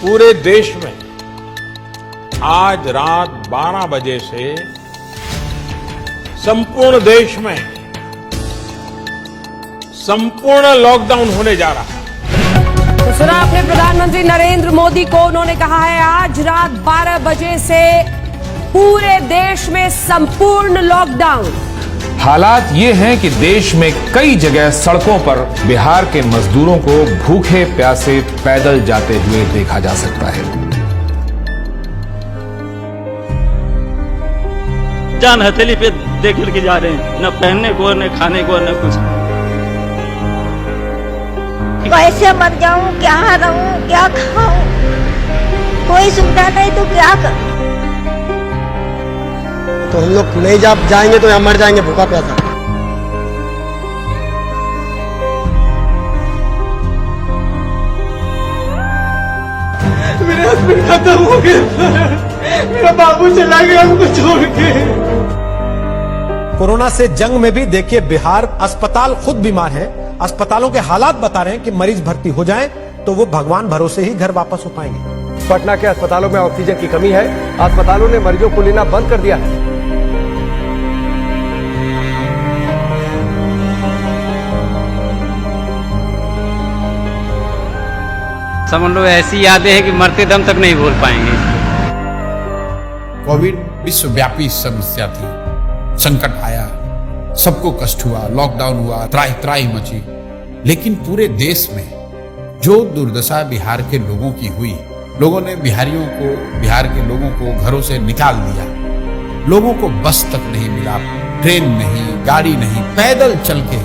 पूरे देश में आज रात 12 बजे से संपूर्ण देश में संपूर्ण लॉकडाउन होने जा रहा है। तो सुना आपने प्रधानमंत्री नरेंद्र मोदी को, उन्होंने कहा है आज रात 12 बजे से पूरे देश में संपूर्ण लॉकडाउन। हालात ये हैं कि देश में कई जगह सड़कों पर बिहार के मजदूरों को भूखे प्यासे पैदल जाते हुए देखा जा सकता है। जान हथेली पे देख के जा रहे हैं, न पहनने को, न खाने को, न कुछ। कैसे मर जाऊं, क्या रहूं, क्या खाऊं, कोई सुविधा नहीं तो क्या करूं। तो हम लोग नहीं जाएंगे तो यहाँ मर जाएंगे भूखा प्यासा। मेरे हस्बैंड खत्म हो गए, मेरा बाबू चला गया हमको छोड़ के। कोरोना से जंग में भी देखिए बिहार अस्पताल खुद बीमार है, अस्पतालों के हालात बता रहे हैं कि मरीज भर्ती हो जाएं तो वो भगवान भरोसे ही घर वापस हो पाएंगे। पटना के अस्पतालों में ऑक्सीजन की कमी है, अस्पतालों ने मरीजों को लेना बंद कर दिया है। समझ लो ऐसी यादें हैं कि मरते दम तक नहीं भूल पाएंगे। कोविड विश्वव्यापी समस्या थी, संकट आया, सबको कष्ट हुआ, लॉकडाउन हुआ, त्राही त्राही मची, लेकिन पूरे देश में जो दुर्दशा बिहार के लोगों की हुई, लोगों ने बिहार के लोगों को घरों से निकाल दिया। लोगों को बस तक नहीं मिला, ट्रेन नहीं, गाड़ी नहीं, पैदल चल के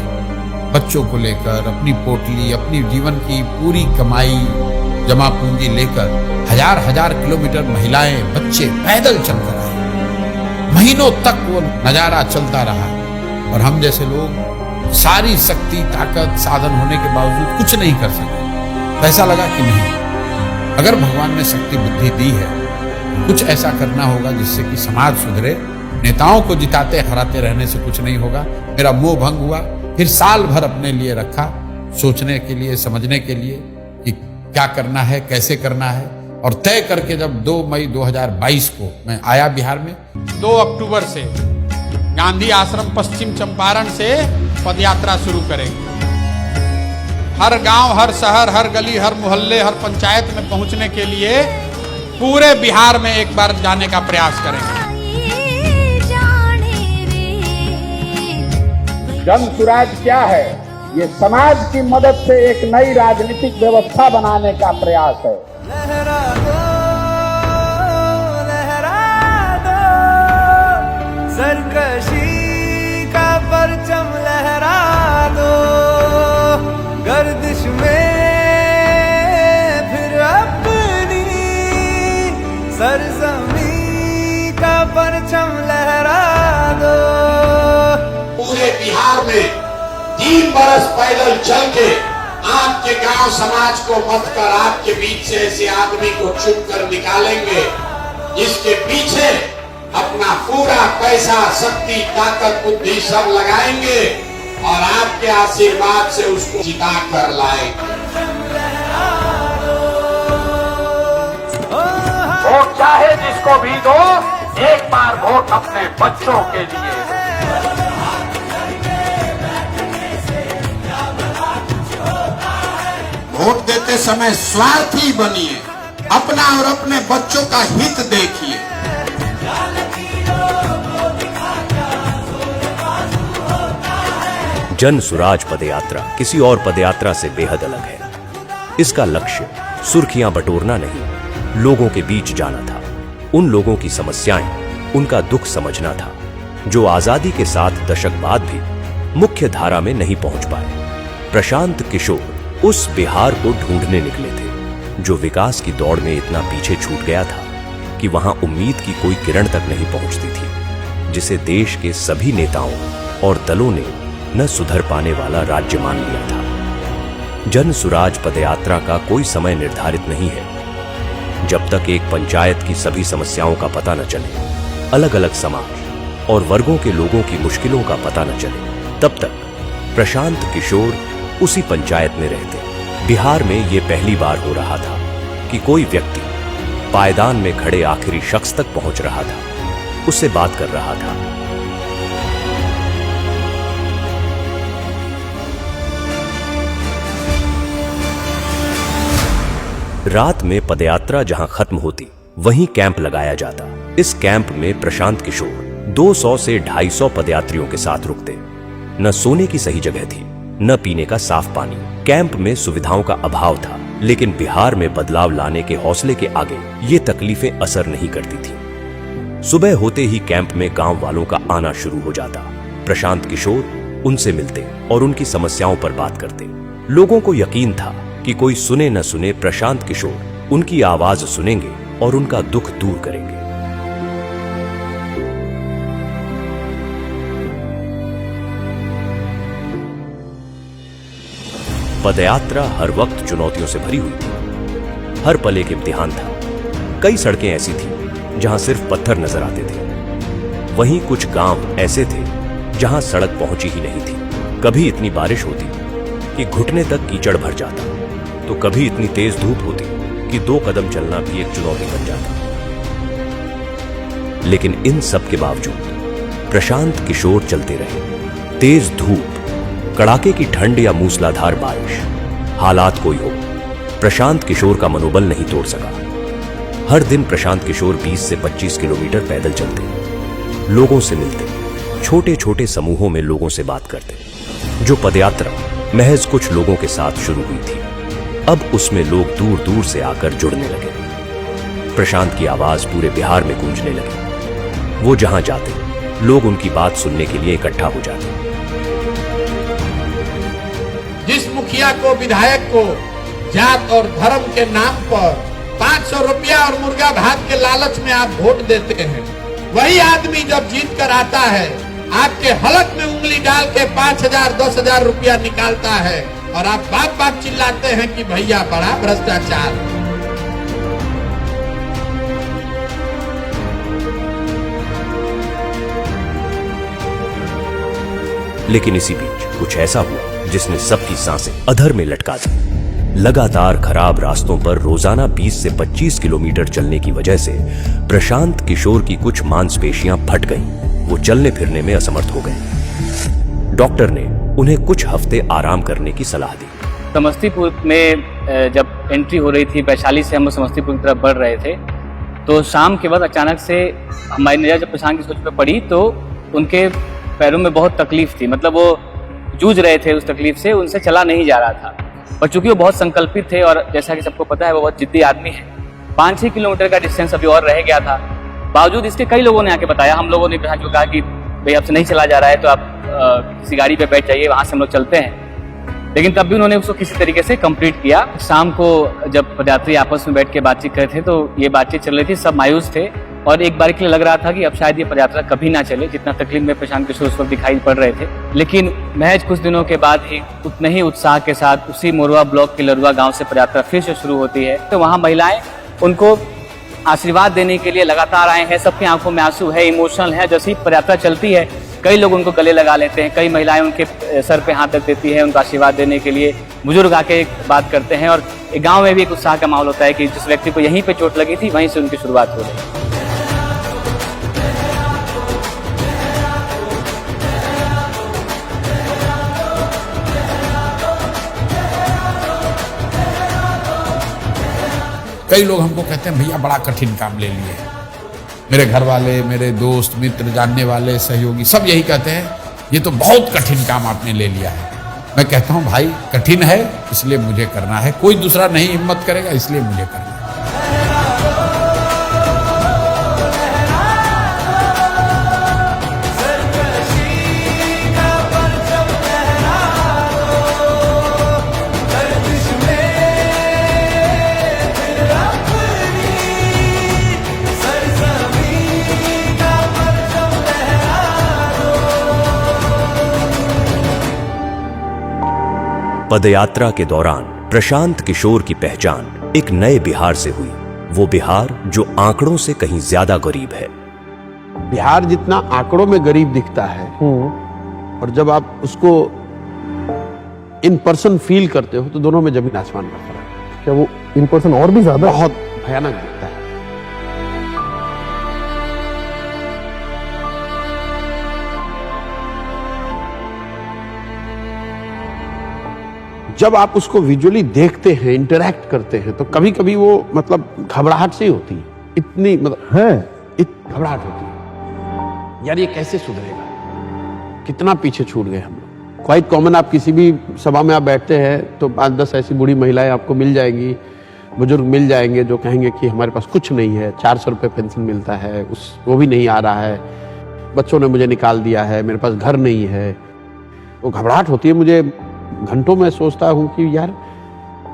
बच्चों को लेकर अपनी पोटली, अपनी जीवन की पूरी कमाई, जमा पूंजी लेकर हजार हजार किलोमीटर महिलाएं, बच्चे पैदल चलकर आए। महीनों तक वो नजारा चलता रहा और हम जैसे लोग सारी शक्ति, ताकत, साधन होने के बावजूद कुछ नहीं कर सके। तो ऐसा लगा कि नहीं, अगर भगवान ने शक्ति बुद्धि दी है, कुछ ऐसा करना होगा जिससे कि समाज सुधरे। नेताओं को जिताते हराते रहने से कुछ नहीं होगा। मेरा मोह भंग हुआ, फिर साल भर अपने लिए रखा, सोचने के लिए, समझने के लिए कि क्या करना है, कैसे करना है, और तय करके जब 2 मई 2022 को मैं आया बिहार में। 2 अक्टूबर से गांधी आश्रम पश्चिम चंपारण से पदयात्रा शुरू करेंगे। हर गांव, हर शहर, हर गली, हर मोहल्ले, हर पंचायत में पहुंचने के लिए पूरे बिहार में एक बार जाने का प्रयास करेंगे। जन सुराज क्या है? ये समाज की मदद से एक नई राजनीतिक व्यवस्था बनाने का प्रयास है। लहरा दो, सरकशी का परचम लहरा दो, गर्दिश में फिर अपनी सरजमी का परचम लहरा दो। पूरे बिहार में 3 बरस पैदल चल के आपके गांव समाज को मत कर आपके बीच से ऐसे आदमी को चुन कर निकालेंगे जिसके पीछे अपना पूरा पैसा, शक्ति, ताकत, बुद्धि सब लगाएंगे और आपके आशीर्वाद से उसको जिता कर लाएंगे। वोट चाहे जिसको भी दो, एक बार वोट अपने बच्चों के लिए। वोट देते समय स्वार्थी बनिए, अपना और अपने बच्चों का हित देखिए। जन सुराज पदयात्रा किसी और पदयात्रा से बेहद अलग है। इसका लक्ष्य सुर्खियां बटोरना नहीं, लोगों के बीच जाना था, उन लोगों की समस्याएं, उनका दुख समझना था जो आजादी के 7 दशक बाद भी मुख्य धारा में नहीं पहुंच पाए। प्रशांत किशोर उस बिहार को ढूंढने निकले थे जो विकास की दौड़ में इतना पीछे छूट गया था कि वहां उम्मीद की कोई किरण तक नहीं पहुंचती थी, जिसे देश के सभी नेताओं और दलों ने न सुधर पाने वाला राज्य मान लिया था। जन सुराज पदयात्रा का कोई समय निर्धारित नहीं है। जब तक एक पंचायत की सभी समस्याओं का पता न चले, अलग अलग समाज और वर्गों के लोगों की मुश्किलों का पता न चले, तब तक प्रशांत किशोर उसी पंचायत में रहते। बिहार में यह पहली बार हो रहा था कि कि कोई व्यक्ति पायदान में खड़े आखिरी शख्स तक पहुंच रहा था, उससे बात कर रहा था। रात में पदयात्रा जहां खत्म होती, वहीं कैंप लगाया जाता। इस कैंप में प्रशांत किशोर 200 से 250 पदयात्रियों के साथ रुकते। न सोने की सही जगह थी, न पीने का साफ पानी। कैंप में सुविधाओं का अभाव था, लेकिन बिहार में बदलाव लाने के हौसले के आगे ये तकलीफें असर नहीं करती थी। सुबह होते ही कैंप में गांव वालों का आना शुरू हो जाता। प्रशांत किशोर उनसे मिलते और उनकी समस्याओं पर बात करते। लोगों को यकीन था कि कोई सुने न सुने, प्रशांत किशोर उनकी आवाज सुनेंगे और उनका दुख दूर करेंगे। पदयात्रा हर वक्त चुनौतियों से भरी हुई थी। हर पल एक इम्तिहान था। कई सड़कें ऐसी थीं जहां सिर्फ पत्थर नजर आते थे। वहीं कुछ गांव ऐसे थे जहां सड़क पहुंची ही नहीं थी। कभी इतनी बारिश होती कि घुटने तक कीचड़ भर जाता, तो कभी इतनी तेज धूप होती कि 2 कदम चलना भी एक चुनौती बन जाता। लेकिन इन सब के बावजूद प्रशांत किशोर चलते रहे। तेज धूप, कड़ाके की ठंड या मूसलाधार बारिश, हालात कोई हो, प्रशांत किशोर का मनोबल नहीं तोड़ सका। हर दिन प्रशांत किशोर 20 से 25 किलोमीटर पैदल चलते, लोगों से मिलते, छोटे छोटे समूहों में लोगों से बात करते। जो पदयात्रा महज कुछ लोगों के साथ शुरू हुई थी, अब उसमें लोग दूर दूर से आकर जुड़ने लगे। प्रशांत की आवाज पूरे बिहार में गूंजने लगी। वो जहां जाते, लोग उनकी बात सुनने के लिए इकट्ठा हो जाते। जिस मुखिया को, विधायक को जात और धर्म के नाम पर 500 रुपया और मुर्गा भात के लालच में आप वोट देते हैं, वही आदमी जब जीत कर आता है, आपके हलक में उंगली डाल के 5,000 10,000 रुपया निकालता है और आप बाप बाप चिल्लाते हैं कि भैया बड़ा भ्रष्टाचार। लेकिन इसी बीच कुछ ऐसा हुआ जिसने सबकी सांसें अधर में लटका दी। लगातार खराब रास्तों पर रोजाना 20 से 25 किलोमीटर चलने की वजह से प्रशांत किशोर की कुछ मांसपेशियां फट गईं। वो चलने फिरने में असमर्थ हो गए। डॉक्टर ने उन्हें कुछ हफ्ते आराम करने की सलाह दी। समस्तीपुर में जब एंट्री हो रही थी, वैशाली से हम समस्तीपुर की तरफ बढ़ रहे थे, तो शाम के बाद अचानक से हमारी नजर जब प्रशांत किशोर पे पड़ी तो उनके पैरों में बहुत तकलीफ थी। मतलब वो जूझ रहे थे उस तकलीफ से, उनसे चला नहीं जा रहा था। और चूंकि वो बहुत संकल्पित थे और जैसा कि सबको पता है वो बहुत जिद्दी आदमी है, 5-6 किलोमीटर का डिस्टेंस अभी और रह गया था। बावजूद इसके कई लोगों ने आके बताया, हम लोगों ने प्रशांत को कहा कि भाई आपसे नहीं चला जा रहा है तो आप किसी गाड़ी पे बैठ जाइए, वहां से हम लोग चलते हैं। लेकिन तब भी उन्होंने उसको किसी तरीके से कंप्लीट किया। शाम को जब पदयात्री आपस में बैठ के बातचीत कर रहे थे तो ये बातचीत चल रही थी, सब मायूस थे और एक बार के लिए लग रहा था कि अब शायद ये पदयात्रा कभी ना चले, जितना तकलीफ में प्रशांत किशोर उस वक्त दिखाई पड़ रहे थे। लेकिन महज कुछ दिनों के बाद ही उतने ही उत्साह के साथ उसी मोरवा ब्लॉक के लरुआ गांव से पदयात्रा फिर से शुरू होती है। तो वहां महिलाएं उनको आशीर्वाद देने के लिए लगातार आए हैं। सबकी आंखों में आंसू है, इमोशनल है। जैसे ही पदयात्रा चलती है, कई लोग उनको गले लगा लेते हैं, कई महिलाएं उनके सर पे हाथ रख देती है उनको आशीर्वाद देने के लिए। बुजुर्ग आके बात करते हैं और गांव में भी एक उत्साह का माहौल होता है कि जिस व्यक्ति को यहीं पे चोट लगी थी वहीं से उनकी शुरुआत हो रही है। कई लोग हमको कहते हैं भैया बड़ा कठिन काम ले लिए। मेरे घर वाले, मेरे दोस्त मित्र, जानने वाले, सहयोगी सब यही कहते हैं ये तो बहुत कठिन काम आपने ले लिया है। मैं कहता हूं भाई कठिन है इसलिए मुझे करना है, कोई दूसरा नहीं हिम्मत करेगा इसलिए मुझे करना है। पदयात्रा के दौरान प्रशांत किशोर की पहचान एक नए बिहार से हुई। वो बिहार जो आंकड़ों से कहीं ज्यादा गरीब है। बिहार जितना आंकड़ों में गरीब दिखता है और जब आप उसको इन पर्सन फील करते हो तो दोनों में जमीन आसमान का फर्क है। क्या वो इन पर्सन और भी ज्यादा बहुत भयानक दिखता है। जब आप उसको विजुअली देखते हैं, इंटरैक्ट करते हैं, तो कभी कभी वो मतलब घबराहट से ही होती है, इतनी मतलब है घबराहट होती है, यार ये कैसे सुधरेगा, कितना पीछे छूट गए हम लोग। क्वाइट कॉमन, आप किसी भी सभा में आप बैठते हैं तो 5-10 ऐसी बूढ़ी महिलाएं आपको मिल जाएंगी, बुजुर्ग मिल जाएंगे जो कहेंगे कि हमारे पास कुछ नहीं है, 400 रुपये पेंशन मिलता है, वो भी नहीं आ रहा है, बच्चों ने मुझे निकाल दिया है, मेरे पास घर नहीं है। वो घबराहट होती है मुझे, घंटों में सोचता हूं कि यार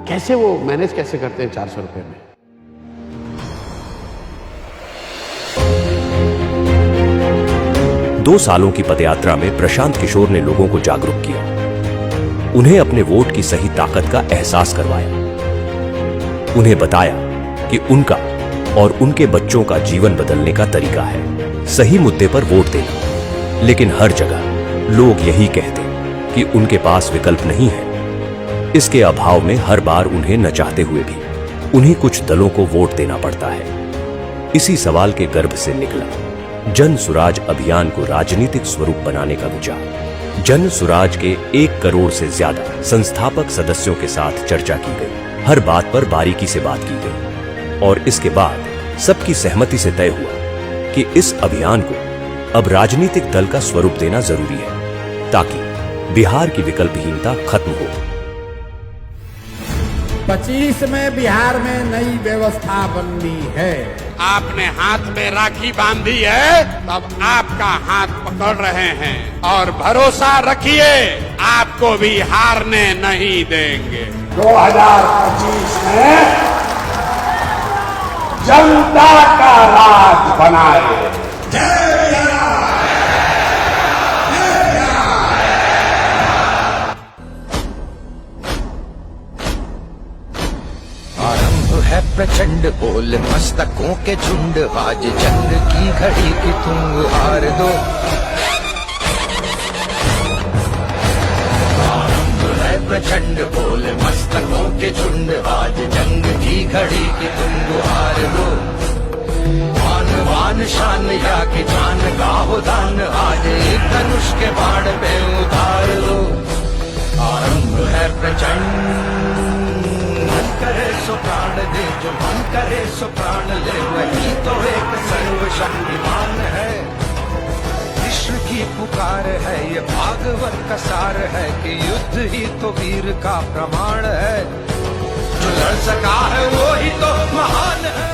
कैसे वो मैनेज कैसे करते हैं 400 रुपये में। दो सालों की पदयात्रा में प्रशांत किशोर ने लोगों को जागरूक किया, उन्हें अपने वोट की सही ताकत का एहसास करवाया, उन्हें बताया कि उनका और उनके बच्चों का जीवन बदलने का तरीका है सही मुद्दे पर वोट देना। लेकिन हर जगह लोग यही कहते कि उनके पास विकल्प नहीं है। इसके अभाव में हर बार उन्हें न चाहते हुए भी उन्हीं कुछ दलों को वोट देना पड़ता है। इसी सवाल के गर्भ से निकला जन सुराज अभियान को राजनीतिक स्वरूप बनाने का विचार। जन सुराज के 1 करोड़ से ज्यादा संस्थापक सदस्यों के साथ चर्चा की गई, हर बात पर बारीकी से बात की गई और इसके बाद सबकी सहमति से तय हुआ कि इस अभियान को अब राजनीतिक दल का स्वरूप देना जरूरी है ताकि बिहार की विकल्पहीनता खत्म हो। 25 में बिहार में नई व्यवस्था बननी है। आपने हाथ में राखी बांधी है, तब आपका हाथ पकड़ रहे हैं और भरोसा रखिए आपको भी हारने नहीं देंगे। 2025 में जनता का राज बनाए। है प्रचंड बोल मस्तकों के झुंड, आज जंग की घड़ी की तुम हार दो। है प्रचंड बोल मस्तकों के झुंड, आज जंग की घड़ी की तुम हार दो। मान वान शान या कि जान गाहो दान, आज एक धनुष के बाण पे उतार दो। आरंभ है प्रचंड, करे सो प्राण दे, जो मन करे सो प्राण ले, वही तो एक सर्वशक्तिमान है। विश्व की पुकार है, ये भागवत का सार है कि युद्ध ही तो वीर का प्रमाण है। जो लड़ सका है वो ही तो महान है।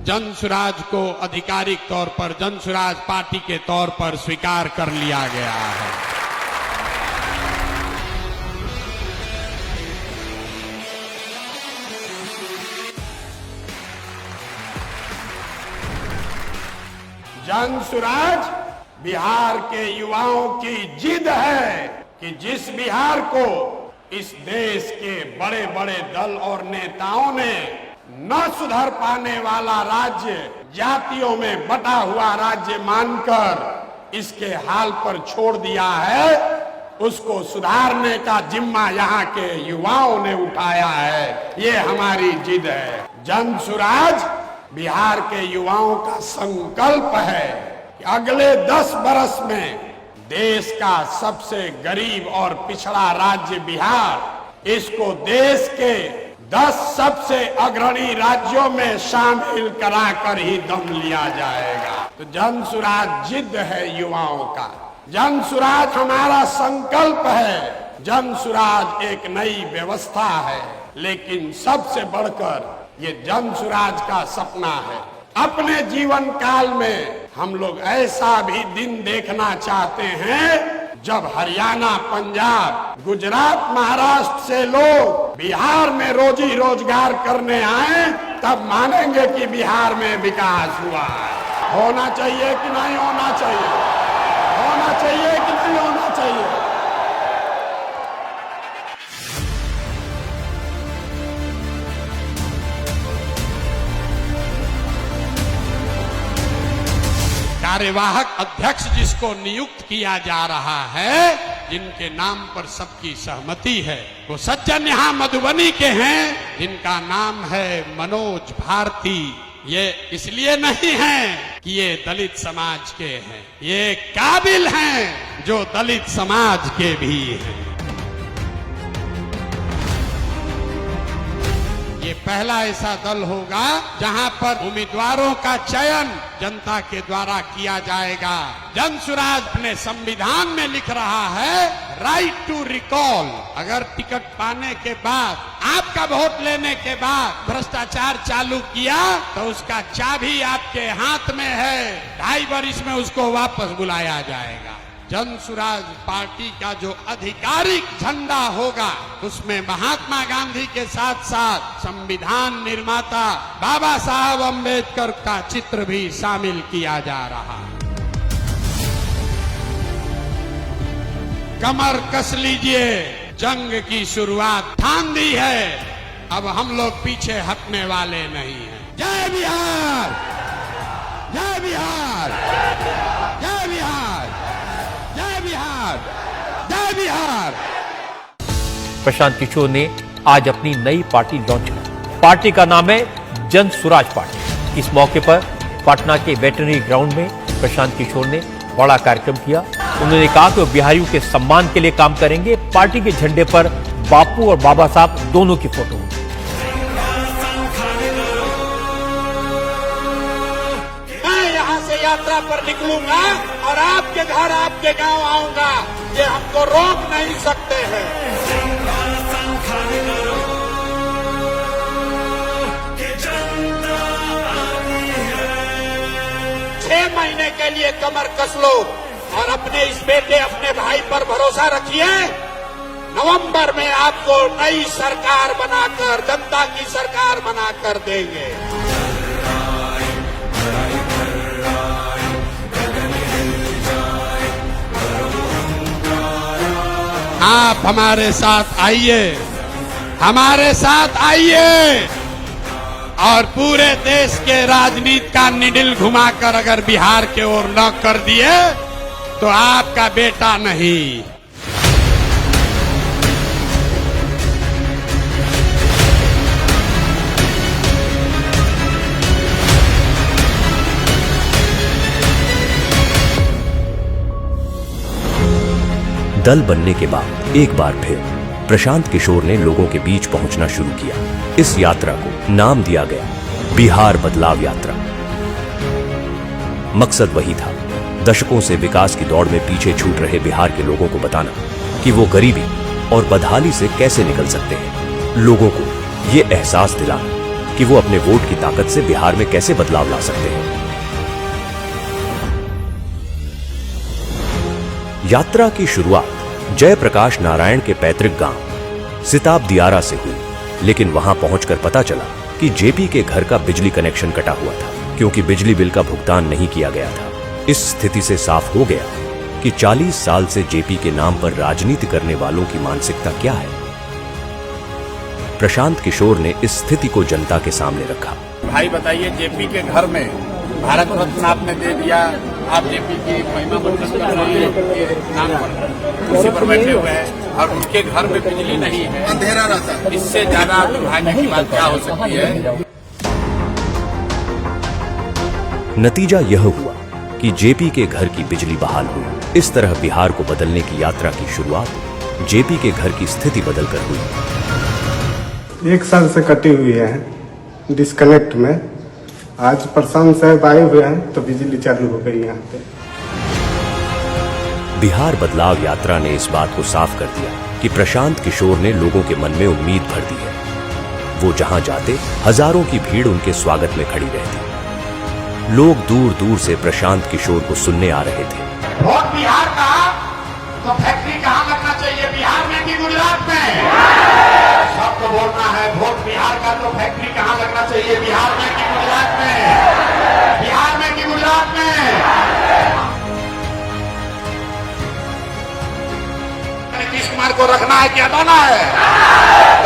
जन सुराज को आधिकारिक तौर पर जन सुराज पार्टी के तौर पर स्वीकार कर लिया गया है। जन सुराज बिहार के युवाओं की जिद है कि जिस बिहार को इस देश के बड़े बड़े दल और नेताओं ने न सुधर पाने वाला राज्य, जातियों में बटा हुआ राज्य मानकर इसके हाल पर छोड़ दिया है, उसको सुधारने का जिम्मा यहाँ के युवाओं ने उठाया है। ये हमारी जिद है। जन सुराज बिहार के युवाओं का संकल्प है कि अगले 10 बरस में देश का सबसे गरीब और पिछड़ा राज्य बिहार, इसको देश के 10 सबसे अग्रणी राज्यों में शामिल कराकर ही दम लिया जाएगा। तो जन सुराज जिद है युवाओं का, जन सुराज हमारा संकल्प है, जन सुराज एक नई व्यवस्था है। लेकिन सबसे बढ़कर ये जन सुराज का सपना है। अपने जीवन काल में हम लोग ऐसा भी दिन देखना चाहते हैं जब हरियाणा, पंजाब, गुजरात, महाराष्ट्र से लोग बिहार में रोजी रोजगार करने आए, तब मानेंगे कि बिहार में विकास हुआ है। होना चाहिए कि नहीं होना चाहिए? होना चाहिए कि नहीं होना चाहिए? कार्यवाहक अध्यक्ष जिसको नियुक्त किया जा रहा है, जिनके नाम पर सबकी सहमति है, वो सज्जन यहाँ मधुबनी के हैं जिनका नाम है मनोज भारती। ये इसलिए नहीं है कि ये दलित समाज के हैं, ये काबिल हैं जो दलित समाज के भी हैं। ये पहला ऐसा दल होगा जहां पर उम्मीदवारों का चयन जनता के द्वारा किया जाएगा। जनसुराज अपने संविधान में लिख रहा है राइट टू रिकॉल। अगर टिकट पाने के बाद, आपका वोट लेने के बाद भ्रष्टाचार चालू किया तो उसका चाबी आपके हाथ में है, 2.5 वर्ष में उसको वापस बुलाया जाएगा। जनसुराज पार्टी का जो आधिकारिक झंडा होगा उसमें महात्मा गांधी के साथ साथ संविधान निर्माता बाबा साहब अम्बेडकर का चित्र भी शामिल किया जा रहा है। कमर कस लीजिए, जंग की शुरुआत ठान दी है, अब हम लोग पीछे हटने वाले नहीं हैं। जय बिहार, जय बिहार, जय बिहार, जय बिहार, जय बिहार। प्रशांत किशोर ने आज अपनी नई पार्टी लॉन्च की। पार्टी का नाम है जन सुराज पार्टी। इस मौके पर पटना के वेटरनरी ग्राउंड में प्रशांत किशोर ने बड़ा कार्यक्रम किया। उन्होंने कहा कि वो बिहारियों के सम्मान के लिए काम करेंगे। पार्टी के झंडे पर बापू और बाबा साहब दोनों की फोटो होगी। मैं यहाँ से यात्रा पर निकलूंगा और आपके घर, आपके गांव आऊंगा, ये हमको रोक नहीं सकते हैं। 6 महीने के लिए कमर कस लो और अपने इस बेटे, अपने भाई पर भरोसा रखिए। नवंबर में आपको नई सरकार बनाकर, जनता की सरकार बनाकर देंगे। आप हमारे साथ आइए, हमारे साथ आइए और पूरे देश के राजनीति का निडिल घुमाकर अगर बिहार के ओर न कर दिए तो आपका बेटा नहीं। दल बनने के बाद एक बार फिर प्रशांत किशोर ने लोगों के बीच पहुंचना शुरू किया। इस यात्रा को नाम दिया गया बिहार बदलाव यात्रा। मकसद वही था, दशकों से विकास की दौड़ में पीछे छूट रहे बिहार के लोगों को बताना कि वो गरीबी और बदहाली से कैसे निकल सकते हैं। लोगों को ये एहसास दिलाना कि वो अपने वोट की ताकत से बिहार में कैसे बदलाव ला सकते हैं। यात्रा की शुरुआत जयप्रकाश नारायण के पैतृक गांव सिताब दियारा से हुई, लेकिन वहां पहुंचकर पता चला कि जेपी के घर का बिजली कनेक्शन कटा हुआ था क्योंकि बिजली बिल का भुगतान नहीं किया गया था। इस स्थिति से साफ हो गया कि 40 साल से जेपी के नाम पर राजनीति करने वालों की मानसिकता क्या है। प्रशांत किशोर ने इस स्थिति को जनता के सामने रखा। भाई बताइए, जेपी के घर में भारत रत्न आपने दे दिया, आप जेपी की महिमा मंडल कर रहे हैं, उनके नाम पर कुर्सी पर बैठे हुए हैं और उनके घर में बिजली नहीं है, अंधेरा रहता है। इससे ज्यादा दुर्भाग्य की बात क्या हो सकती है। नतीजा यह हुआ कि जेपी के घर की बिजली बहाल हुई। इस तरह बिहार को बदलने की यात्रा की शुरुआत जेपी के घर की स्थिति बदलकर हुई। 1 साल से कटी हुई है डिस्कनेक्ट में। आज प्रशांत साहब आए हुए हैं तो बिजली चालू हो गई यहाँ पे। बिहार बदलाव यात्रा ने इस बात को साफ कर दिया कि प्रशांत किशोर ने लोगों के मन में उम्मीद भर दी है। वो जहां जाते हजारों की भीड़ उनके स्वागत में खड़ी रहती। लोग दूर दूर से प्रशांत किशोर को सुनने आ रहे थे। वोट बिहार का तो फैक्ट्री कहाँ लगना चाहिए, बिहार में कि गुजरात में? सबको बोलना है, वोट बिहार का तो फैक्ट्री कहाँ लगना चाहिए, बिहार में कि गुजरात में? बिहार में कि गुजरात में? नीतीश कुमार को रखना है कि हटाना है?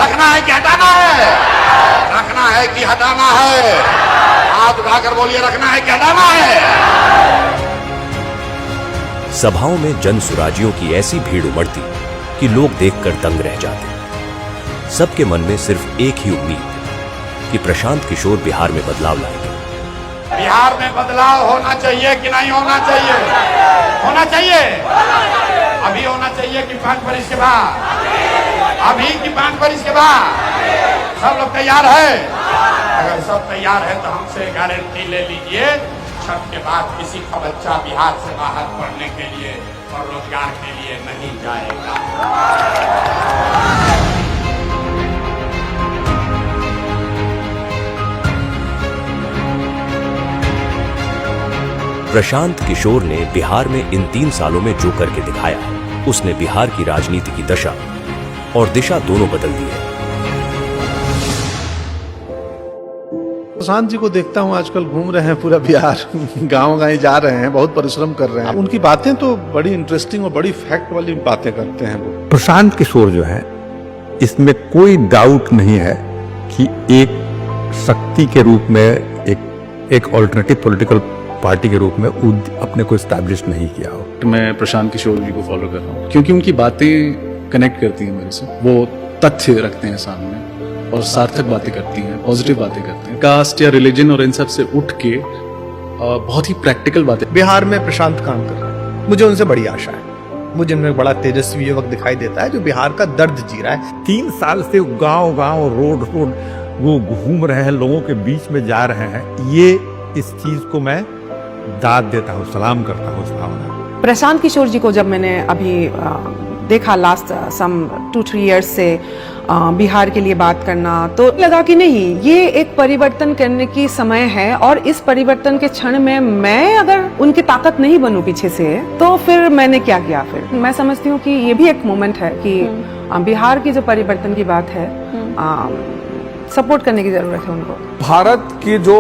रखना है कि हटाना है? रखना है कि हटाना है? हाथ उठाकर बोलिए, रखना है कि हटाना है? सभाओं में जन सुराजियों की ऐसी भीड़ उमड़ती कि लोग देखकर दंग रह जाते। सबके मन में सिर्फ एक ही उम्मीद कि प्रशांत किशोर बिहार में बदलाव लाएंगे। बिहार में बदलाव होना चाहिए कि नहीं होना चाहिए? होना चाहिए। अभी होना चाहिए कि 5 वर्ष के बाद? अभी कि 5 वर्ष के बाद? सब लोग तैयार है? अगर सब तैयार है तो हमसे गारंटी ले लीजिए, छठ के बाद किसी का बच्चा बिहार से बाहर पढ़ने के लिए और रोजगार के लिए नहीं जाएगा। प्रशांत किशोर ने बिहार में इन 3 सालों में जो करके दिखाया, उसने बिहार की राजनीति की दशा और दिशा दोनों बदल दी है। प्रशांत जी को देखता हूँ आजकल घूम रहे हैं पूरा बिहार, गांव-गांव जा रहे हैं, बहुत परिश्रम कर रहे हैं। उनकी बातें तो बड़ी इंटरेस्टिंग और बड़ी फैक्ट वाली बातें करते हैं वो। प्रशांत किशोर जो है, इसमें कोई डाउट नहीं है कि एक शक्ति के रूप में एक ऑल्टरनेटिव पॉलिटिकल पार्टी के रूप में अपने को एस्टैब्लिश नहीं किया हो। मैं प्रशांत किशोर जी को फॉलो कर रहा हूँ क्योंकि उनकी बातें कनेक्ट करती हैं मेरे से। वो तथ्य रखते हैं सामने और सार्थक बातें करती हैं, पॉजिटिव बातें करते हैं। कास्ट या रिलीजन और इन सब से उठ के बहुत ही प्रैक्टिकल बातें। बिहार में प्रशांत काम कर रहा है, मुझे उनसे बड़ी आशा है। मुझे उनमें बड़ा तेजस्वी युवक दिखाई देता है जो बिहार का दर्द जी रहा है। 3 साल से गांव-गांव रोड वो घूम रहे हैं, लोगों के बीच में जा रहे हैं। ये इस चीज को मैं दाद देता हूँ, सलाम करता हूँ इस भावना। प्रशांत किशोर जी को जब मैंने अभी देखा लास्ट सम 2-3 इयर्स से बिहार के लिए बात करना, तो लगा कि नहीं, ये एक परिवर्तन करने की समय है और इस परिवर्तन के क्षण में मैं अगर उनकी ताकत नहीं बनूं पीछे से, तो फिर मैंने क्या किया? फिर मैं समझती हूँ कि ये भी एक मोमेंट है कि बिहार की जो परिवर्तन की बात है, सपोर्ट करने की जरूरत है उनको। भारत की जो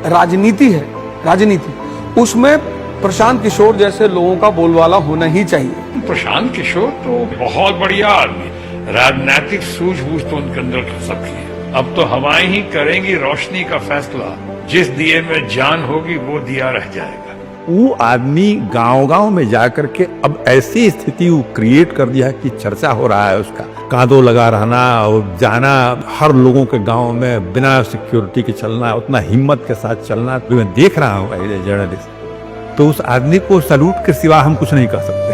राजनीति उसमें प्रशांत किशोर जैसे लोगों का बोलबाला होना ही चाहिए। प्रशांत किशोर तो बहुत बढ़िया आदमी, राजनीतिक सूझबूझ तो उनके अंदर सबकी है। अब तो हवाएं ही करेंगी रोशनी का फैसला, जिस दिए में जान होगी वो दिया रह जाएगा। वो आदमी गांव-गांव में जाकर के अब ऐसी स्थिति वो क्रिएट कर दिया कि चर्चा हो रहा है उसका। कांधों लगा रहना और जाना, हर लोगों के गांव में बिना सिक्योरिटी के चलना, उतना हिम्मत के साथ चलना, तो मैं देख रहा हूँ एज ए जर्नलिस्ट, तो उस आदमी को सैल्यूट के सिवा हम कुछ नहीं कर सकते।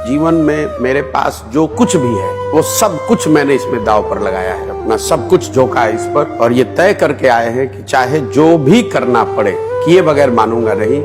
जीवन में मेरे पास जो कुछ भी है वो सब कुछ मैंने इसमें दांव पर लगाया है, अपना सब कुछ झोंका है इस पर, और ये तय करके आए हैं कि चाहे जो भी करना पड़े, किए बगैर मानूंगा नहीं।